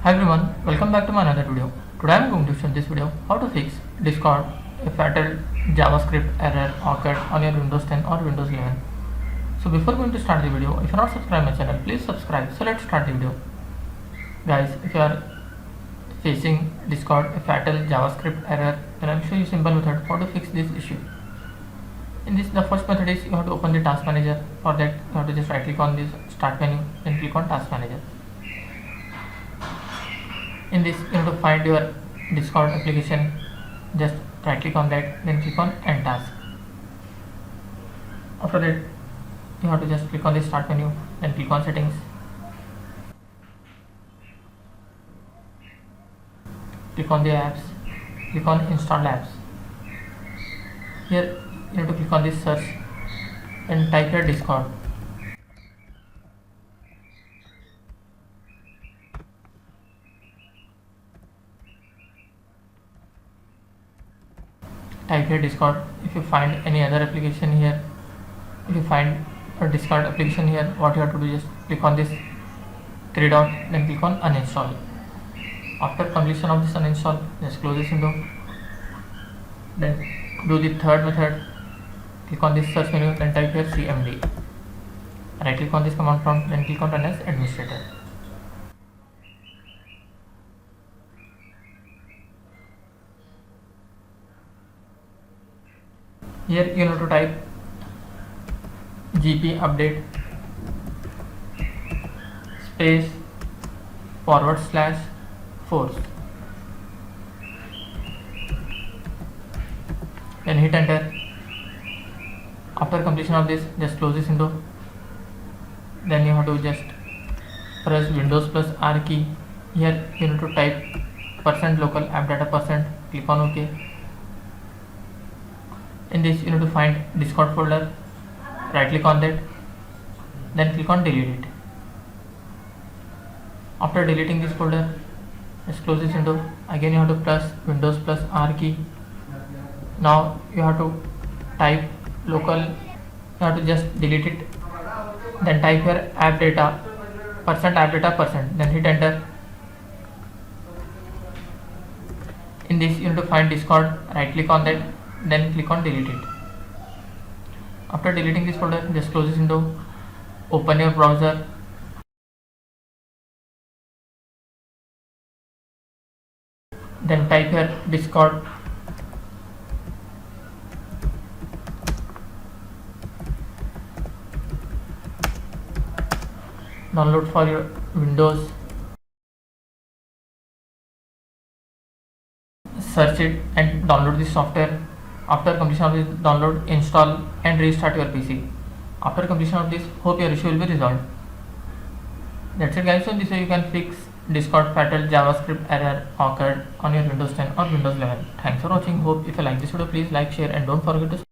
Hi everyone, welcome back to my another video. Today I am going to show in this video how to fix Discord a fatal JavaScript error occurred on your Windows 10 or Windows 11. So before going to start the video, if you are not subscribed my channel, please subscribe. So let's start the video. Guys, if you are facing Discord a fatal JavaScript error, then I will show you simple method how to fix this issue. In this, the first method is you have to open the task manager. For that, you have to just right click on this start menu, then click on task manager. In this, you have to find your Discord application, just right click on that, then click on end task. After that, you have to just click on the start menu, then click on settings. Click on the apps, click on install apps. Here you have to click on this search and type here Discord. Type here Discord. If you find any other application here, if you find a Discord application here, what you have to do is just click on this three dot, then click on uninstall. After completion of this uninstall, just close this window. Then do the third method. Click on this search menu, then type here cmd. Right click on this command prompt, then click on run as administrator. Here you have to type gp update space /force, then hit enter. After completion of this, just close this window. Then you have to just press Windows plus R key. Here you need to type %local app data %, click on OK. In this, you need to find Discord folder, right click on that, then click on delete it. After deleting this folder, just close this window. Again you have to press Windows plus R key. Now you have to type local, you have to just delete it, then type here app data %, then hit enter. In this, you need to find Discord, right click on that, then click on delete it. After deleting this folder, just close this window, open your browser, then type here Discord, download for your Windows, search it and download this software. After completion of this, download, install and restart your PC. After completion of this, hope your issue will be resolved. That's it guys. So this way you can fix Discord fatal JavaScript error occurred on your Windows 10 or Windows 11. Thanks for watching. Hope if you like this video, please like, share and don't forget to